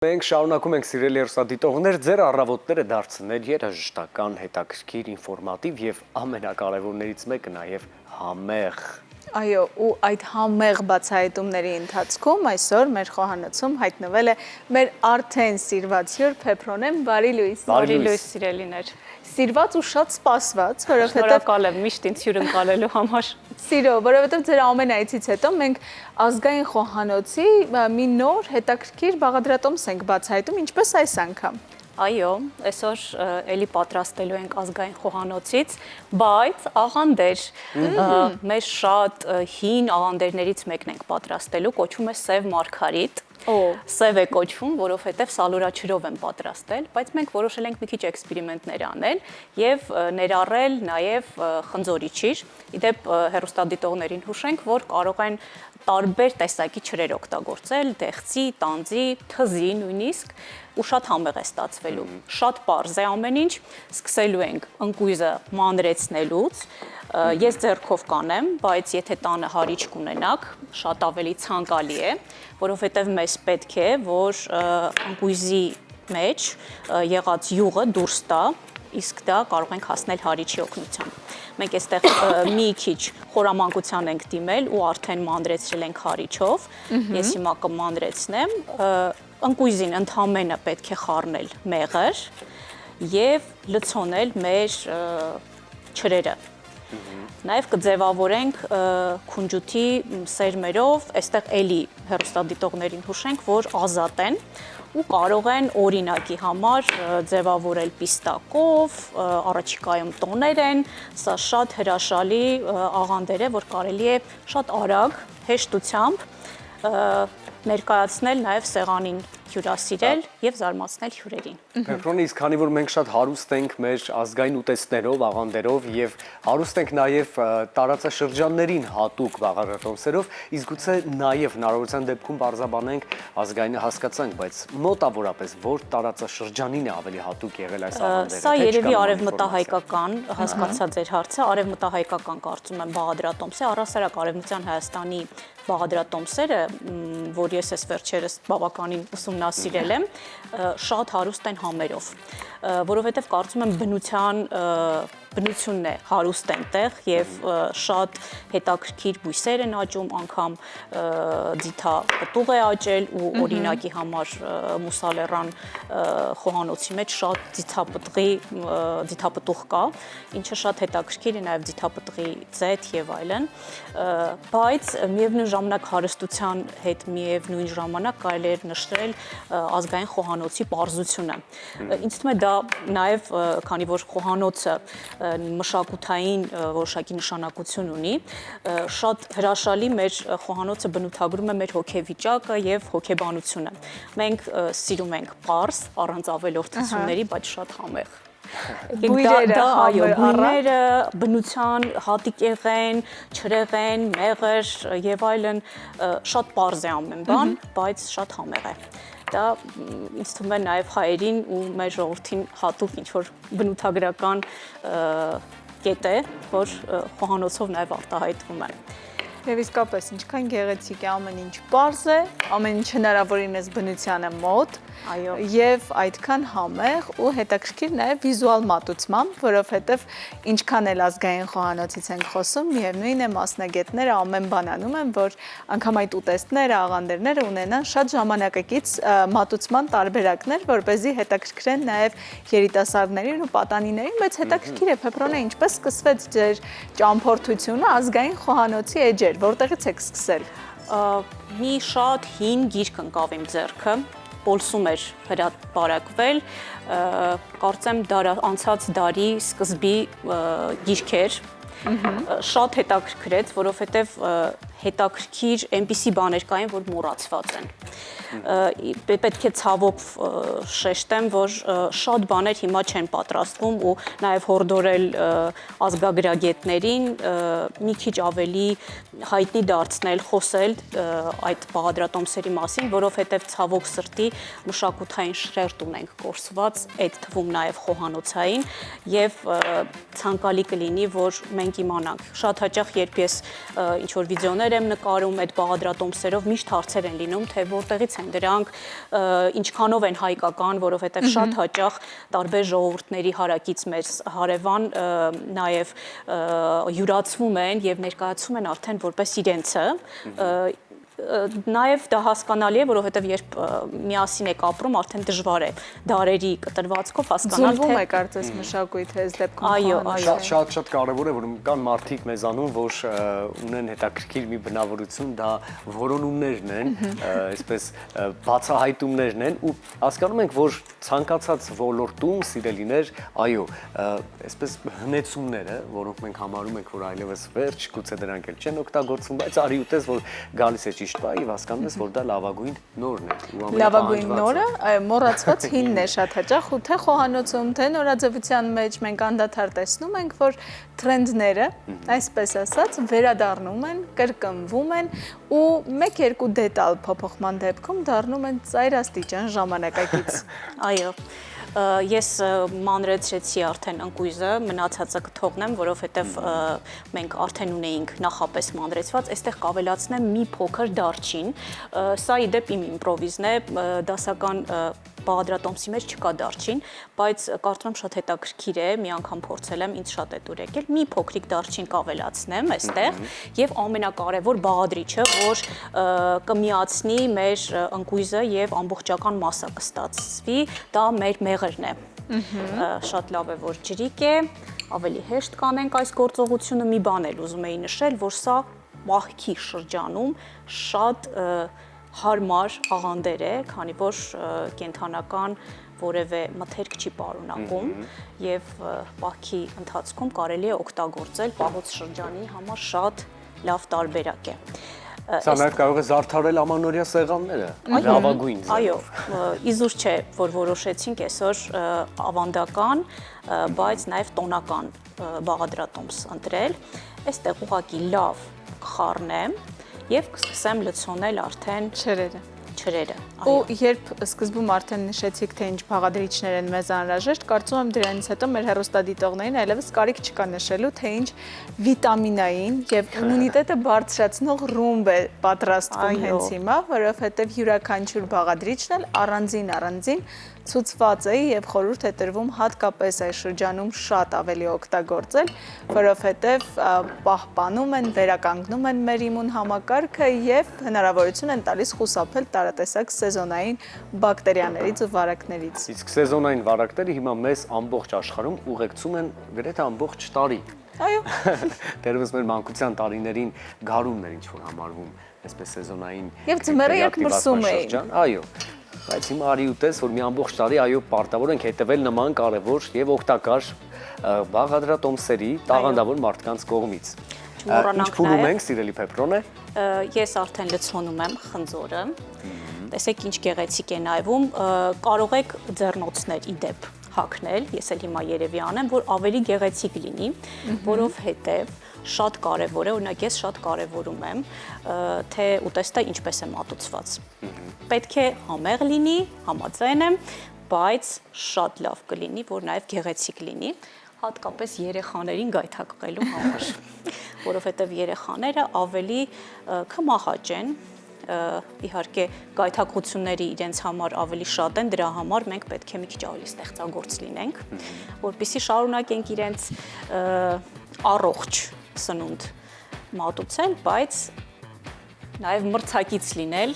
Մենք շարունակում ենք սիրելի հեռուստադիտողներ, ձեր առավոտները դարձնել երաժշտական, հետաքրքիր, ինֆորմատիվ եւ ամենակարևորներից մեկը նաեւ համեղ։ Այո, ու այդ համեղ բացահայտումների ընթացքում այսօր մեր խոհանոցում հայտնվել է մեր արդեն սիրված հյուր Փեփրոնեն, բարի լույս։ Բարի լույս, սիրելիներ։ Սիրված ու շատ սպասված, որովհետեւ Շնորհակալ եմ միշտ ինձ հյուր ընկալելու համար։ Սիրո, որովհետեւ ձեր ամեն այցից հետո մենք ազգային խոհանոցի մի նոր հետաքրքիր բաղադրատոմս ենք բացահայտում, ինչպես այս անգամ։ Այո, այսօր էլի պատրաստելու ենք ազգային խոհանոցից, բայց աղանդեր, մեր շատ հին աղանդերներից մեկն ենք պատրաստելու, կոչվում է սև մարգարիտ։ Սև է կոչվում, որովհետև սալորաչրով են պատրաստել, բայց մենք որոշել ենք մի քիչ էքսպերիմենտներ անել եւ ներառել նաեւ խնձորիչիր։ Իդեպ հեռուստադիտողներին հուշենք, որ կարող են տարբեր տեսակի ջրեր օգտագործել, դեղցի, տանձի, թզի նույնիսկ, ու շատ համեղ է ստացվելու։ Շատ պարզ է ամեն ինչ, սկսելու ենք ընկույզը մանրեցնելուց։ Ես ձեռքով կանեմ, բայց եթե տանը հարիչ կունենաք, շատ ավելի ցանկալի է, որովհետև մեզ պետք է, որ ընկույզի մեջ եղած յուղը դուրս տա, իսկ դա կարող ենք հասնել հարիչի օգնությամբ։ Մենք այստեղ մի քիչ խորամանկության ենք դիմել ու արդեն մանրեցրել ենք հարիչով։ Ես հիմա կմանրեցնեմ, ընկույզին ընդամենը պետք է խառնել մեղր եւ լցոնել մեր ջրերը։ Նաև կձևավորենք քունջութի սերմերով, այստեղ էլի հեռուստադիտողներին հուշենք, որ ազատ են ու կարող են օրինակի համար ձևավորել պիստակով, առաջիկայում տոներ են, սա շատ հրաշալի աղանդեր է, որ կարելի է շատ արագ, հեշտությամբ ներկայացնել նաև սեղանին հյուրասիրել եւ զարմացնել հյուրերին։ Փեփրոնի, իսկ քանի որ մենք շատ հարուստ ենք մեր ազգային ուտեստներով, աղանդերով եւ հարուստ ենք նաեւ տարածաշրջաններին հատուկ բաղադրատոմսերով, իսկ գուցե նաեւ հնարավորության դեպքում բարձաբանենք ազգայինը հասկացանք, բայց մոտավորապես որ տարածաշրջանին է ավելի հատուկ եղել այս աղանդերը։ Սա երևի արևմտահայկական, հասկացա ձեր հարցը, արևմտահայկական կարծում եմ բաղադրատոմս է, առհասարակ արևմտյան Հայաստանի բաղադրատոմսերը, որ ես ես վերջերս բավականին ուսումնասիրել եմ, շատ հարուստ են համերով, որովհետև կարծում եմ բնությունն է հարուստ այնտեղ եւ շատ հետաքրքիր բույսեր են աճում, անգամ ձիթապտուղ է աճել ու օրինակի համար Մուսալեռան խոհանոցի մեջ շատ ձիթապտուղ կա, ինչը շատ հետաքրքիր է նաեւ ձիթապտղի ձեթ եւ այլն, բայց միևնույն ժամանակ հարստության հետ միևնույն ժամանակ կարելի է նշել ազգային խոհանոցի պարզությունը։ Ինձ թվում է դա նաեւ քանի որ խոհանոցը մշակութային որոշակի նշանակություն ունի, շատ հրաշալի մեր խոհանոցը բնութագրում է մեր հոգեվիճակը եւ հոգեբանությունը։ Մենք սիրում ենք պարզ, առանց ավելորդությունների, բայց շատ համեղ։ Բույրերը, բնության հատիկ եղեն, չրեղեն, մեղր եւ այլն, շատ պարզ է ամեն բան, բայց շատ համեղ է։ Դա ինձ թվում է նաև հայերին ու մեր ժողովրդին հատուկ ինչ-որ բնութագրական կետ է, որ խոհանոցով նաև արտահայտվում է։ Եվ իսկապես ինչքան գեղեցիկ է, ամեն ինչ պարզ է, ամեն ինչ հնարավորինս բնությանը մոտ, եւ այդքան համեղ ու հետաքրքիր նաեւ վիզուալ մատուցմամբ, որովհետեւ ինչքան էլ ազգային խոհանոցից ենք խոսում, միևնույն է մասնագետները ամեն բան անում են, որ անգամ այդ ուտեստները, աղանդերները ունենան շատ ժամանակակից մատուցման տարբերակներ, որպեսզի հետաքրքրեն նաեւ երիտասարդներին ու պատանիներին, բայց հետաքրքիր է Փեփրոնե, ինչպես սկսվեց ձեր ճամփորդությունը ազգային խոհանոցի էջեր, որտեղից եք սկսել։ Մի շատ հին գիրք ընկավ իմ ձեռքը, Պոլսում էր հրապարակվել, կարծեմ անցած դարի սկզբի գիրք էր, շատ հետաքրքրեց, որովհետև հետաքրքիր այնպիսի բաներ կային, որ մոռացված են։ Պետք է ցավոք շեշտեմ, որ շատ բաներ հիմա չեն պատրաստվում ու նաև հորդորել ազգագրագետներին մի քիչ ավելի հայտնի դարձնել, խոսել այդ բաղադրատոմսերի մասին, որովհետև ցավոք սրտի մշակութային շերտ ունենք կորսված, այդ թվում նաև խոհանոցային եւ ցանկալի կլինի, որ մենք իմանանք։ Շատ հաճախ երբ ես ինչ-որ վիդեոներ եմ նկարում այդ բաղադրատոմսերով, միշտ հարցեր են լինում, թե որտեղից են դրանք, ինչքանով են հայկական, որովհետև շատ հաճախ տարբեր ժողովուրդների հարակից մեզ հարևան նաև յուրացվում են եւ ներկայացում են արդեն որպես իրենցը, նաև դա հասկանալի է, որովհետև երբ միասին եք ապրում, արդեն դժվար է դարերի կտրվածքով հասկանալ, Ձուլվում է կարծես մշակույթը այս դեպքում։ Շատ կարևոր է, որ կան մարդիկ մեզանում, որ ունեն հետաքրքիր մի բնավորություն, դա որոնումներն են, այսպես բացահայտումներն են ու հասկանում ենք, որ ցանկացած ոլորտում սիրելիներ, այո, այսպես հնեցումները, որոնք մենք համարում ենք, որ այլևս վերջ, գուցե դրանք էլ չեն օգտագործվում, բայց արի ուտես, որ գալիս է ճիշտ բա, եւ հասկանում ես, որ դա լավագույն նորն է։ Լավագույն նորը, մոռացված հինն է շատ հաճախ ու թե խոհանոցում, թե նորաձևության մեջ մենք անդադար տեսնում ենք, որ թրենդները, այսպես ասած, վերադառնում են, կրկնվում են ու 1-2 դետալ փոփոխման դեպքում դառնում են ծայրաստիճան ժամանակակից։ Այո, ես մանրեցրեցի արդեն ընկույզը, մնացածը կթողնեմ, որովհետև մենք արդեն ունեինք նախապես մանրեցված, այստեղ կավելացնեմ մի փոքր դարչին, սա ի դեպ իմ իմպրովիզն է, դասական բաղադրատոմսի մեջ չկա դարչին, բայց կարծում եմ շատ հետաքրքիր է, մի անգամ փորձել եմ, ինձ շատ է դուր եկել, մի փոքրիկ դարչին կավելացնեմ այստեղ եւ ամենակարևոր բաղադրիչը, որ կմիացնի մեր ընկույզը եւ ամբողջական մասը կստացվի, դա մեր մեղրն է։ Շատ լավ է, որ ջրիկ է, ավելի հեշտ կանենք այս գործողությունը, մի բան էլ ուզում էի նշել, որ սա մահքի շրջանում շատ հարմար աղանդեր է, քանի որ կենթանական որևէ մթերք չի պարունակում եւ պահքի ընթացքում կարելի է օգտագործել պահոց շրջանի համար շատ լավ տարբերակ է։ Սա նաև կարող է զարդարել ամանորյա սեղանները, լավագույն ձևով։ Այո, իզուր չէ, որ որոշեցինք այսօր ավանդական, բայց նաև տոնական բաղադրատոմս ընտրել։ Այստեղ ուղղակի լավ կխառնեմ եւ կսկսեմ լցոնել արդեն չրերը։ Ու երբ սկզբում արդեն նշեցիք, թե ինչ բաղադրիչներ են մեզ անհրաժեշտ, կարծում եմ դրանից հետո մեր հեռուստադիտողներին այլևս կարիք չկա նշելու, թե ինչ վիտամինային եւ իմունիտետը բարձրացնող ռումբ է պատրաստվում հենց հիմա, որովհետեւ յուրաքանչյուր բաղադրիչն էլ առանձին ցուցված է եւ խորհուրդ է տրվում հատկապես այս շրջանում շատ ավելի օգտագործել, որովհետեւ պահպանում են, վերականգնում են մեր իմուն համակարգը եւ հնարավորություն են տալիս խուսափել տարատեսակ սեզոնային բակտերիաներից ու վարակներից։ Իսկ սեզոնային վարակները հիմա մեզ ամբողջ աշխարհում ուղեկցում են գրեթե ամբողջ տարի։ Այո։ Դերևս մեր մանկության տարիներին գարունն էր ինչ-որ համարվում, այսպես սեզոնային։ Եւ ձմեռը երբ մրսում էին։ Այո։ Բայց հիմա արի ուտես, որ մի ամբողջ տարի այո պարտավոր ենք հետևել նման կարևոր եւ օգտակար բաղադրատոմսերի տաղանդավոր մարդկանց կողմից։ Ինչ փուլում ենք, սիրելի Փետրոնե։ Ես արդեն լցոնում եմ խնձորը։ Տեսեք ինչ գեղեցիկ է նայվում, կարող եք ձեռնոցներ ի դեպ հագնել, ես էլ հիմա երևի անեմ, որ ավելի գեղեցիկ լինի, որովհետև շատ կարևոր է, օրինակ ես շատ կարևորում եմ, թե ուտեստը ինչպես է մատուցված։ Պետք է համեղ լինի, համաձայն եմ, բայց շատ լավ կլինի, որ նաև գեղեցիկ լինի, հատկապես երեխաներին գայթակղելու համար, որովհետև երեխաները ավելի քմահաճ են, իհարկե գայթակղությունների իրենց համար ավելի շատ են, դրա համար մենք պետք է մի քիչ ավելի ստեղծագործ լինենք, որպեսզի շարունակենք իրենց առողջ սնունդ մատուցել, բայց նաև մրցակից լինել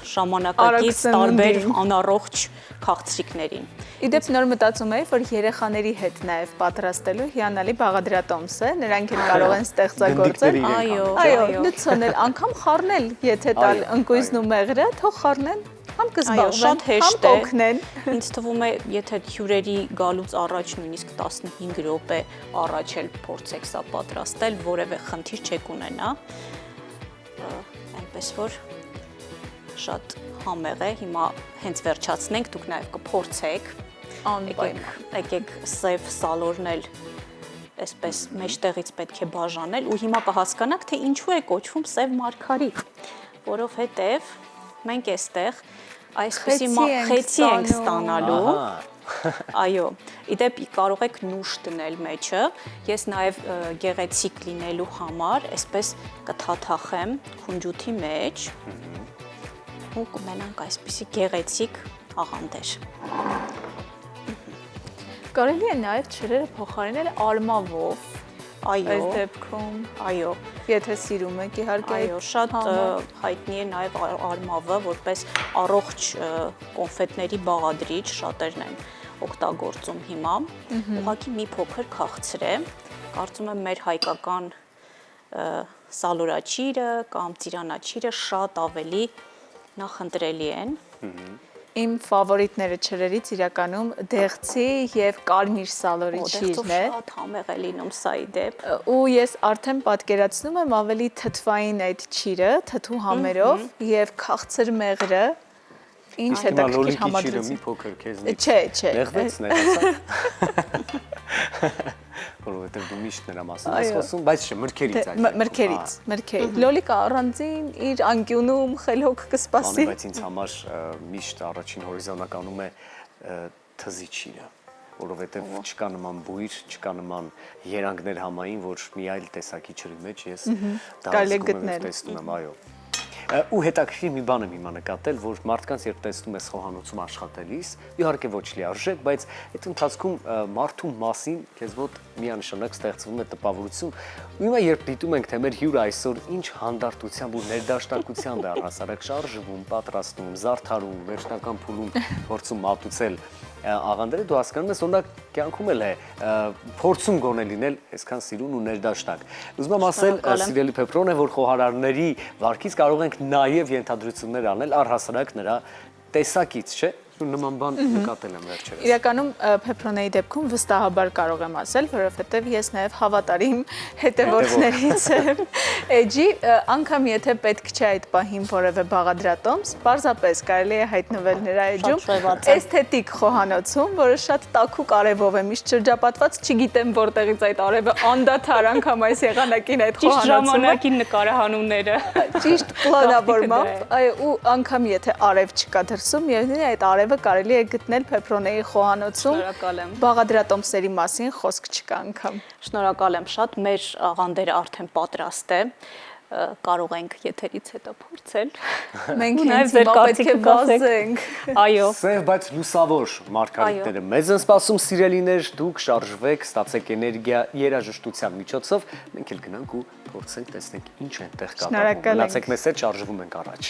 ժամանակակից տարբեր անառողջ քաղցրիկներին։ Իդեպ նոր մտածում էի, որ երեխաների հետ նաև պատրաստելու հիանալի բաղադրատոմս է, նրանք էլ կարող են ստեղծագործել։ Այո, լցոնել, անգամ խառնել, եթե տալ ընկույզն ու մեղրը, թող խառնեն, համ կզբաղվեն, համ կօգնեն։ Ինձ թվում է, եթե հյուրերի գալուց առաջ նույնիսկ 15 րոպե առաջ էլ փորձեք սա պատրաստել, որևէ խնդիր չեք ունենա, այնպես որ շատ համեղ է, հիմա հենց վերջացնենք, դուք նաև կփորձեք, եկեք սև սալորն էլ այսպես մեջտեղից պետք է բաժանել ու հիմա կհասկանաք, թե ինչու է կոչվում սև մարգարիտ, որովհետև մենք այստեղ այսպեսի խեցի ենք ստանալու, այո, իդեպ կարող եք նուշ դնել մեջը, ես նաև գեղեցիկ լինելու համար այսպես կթաթախեմ քունջութի մեջ, ու կունենանք այսպիսի գեղեցիկ աղանդեր։ Կարելի է նաև ճրերը փոխարինել արմավով։ Այո, Այս դեպքում, այո, եթե սիրում եք իհարկե։ այո, շատ հայտնի է նաև արմավը, որպես առողջ կոնֆետների բաղադրիչ, շատերն են օգտագործում հիմա։ Ուղղակի մի փոքր քաղցրեմ, կարծում եմ մեր հայկական սալորաչիրը կամ ծիրանաչիրը շատ ավելի նախընտրելի են։ Իմ ֆավորիտները ճրերից իրականում դեղցի եւ կարմիր սալորի ճիրն է։ Շատ համեղ է լինում սա ի դեպ։ Ու ես արդեն պատկերացնում եմ ավելի թթվային այդ ճիրը, թթու համերով եւ քաղցր մեղրը, ինչ հետաքրքիր համադրություն։ Մի փոքր քեզնից։ Չէ։ Նեղվեց ներածա։ Որովհետև դու միշտ նրա մասին ես խոսում, բայց չէ, մրգերից Մրգերից։ Լոլիկա առանձին իր անկյունում խելոք կսպասի։ Բայց ինձ համար միշտ առաջին հորիզոնականում է թզի ճիրը, որովհետև չկա նման բույր, չկա նման երանգներ համային, որ մի այլ տեսակի ճրի մեջ ես դա զգում եմ, տեսնում եմ, այո։ Ու հետաքրքիր մի բան եմ հիմա նկատել, որ մարդկանց երբ տեսնում ես խոհանոցում աշխատելիս, իհարկե ոչ լիարժեք, բայց այդ ընթացքում մարդու մասին քեզ մոտ միանշանակ ստեղծվում է տպավորություն։ Ու հիմա երբ դիտում ենք, թե մեր հյուրը այսօր ինչ հանդարտությամբ ու ներդաշնակությամբ է առհասարակ շարժվում, պատրաստում, զարդարում, վերջնական փուլում փորձում մատուցել աղանդերը, դու հասկանում ես, օրինակ կյանքում էլ է փորձում գոնե լինել այսքան սիրուն ու ներդաշնակ։ Ուզում եմ ասել, սիրելի Փեփրոնե, որ խոհարարների վարքից կարող ենք նաև ենթադրություններ անել առհասարակ նրա տեսակից, չէ՞։ Նման բան նկատել եմ վերջերս։ Իրականում Փեփրոնեի դեպքում վստահաբար կարող եմ ասել, որովհետև ես նաև հավատարիմ հետևորդներից եմ էջի, անգամ եթե պետք չէ այդ պահին որևէ բաղադրատոմս, պարզապես կարելի է հայտնվել նրա էջում էսթետիկ խոհանոցում, որը շատ տաքուկ արևով է միշտ շրջապատված, չգիտեմ որտեղից այդ արևը անդադար անգամ այս եղանակին այդ Ճիշտ խոհանոցում ժամանակին նկարահանումները։ ճիշտ պլանավորմամբ, այո, ու անգամ եթե արև չկա դրսում, միևնույն է այդ արևը կարելի է գտնել Փեփրոնեի խոհանոցում։ Շնորհակալ եմ։ Բաղադրատոմսերի մասին խոսք չկա անգամ։ Շնորհակալ եմ շատ, մեր աղանդերը արդեն պատրաստ է, կարող ենք եթերից հետո փորձել։ Մենք Ու նաև հենց հիմա պետք է վազենք։ Այո։ Սև, բայց լուսավոր մարգարիտները մեզ են սպասում, սիրելիներ, դուք շարժվեք, ստացեք էներգիա երաժշտության միջոցով, մենք էլ գնանք ու փորձենք տեսնենք ինչ է այնտեղ կատարվում։ Մնացեք մեզ հետ, շարժվում ենք առաջ։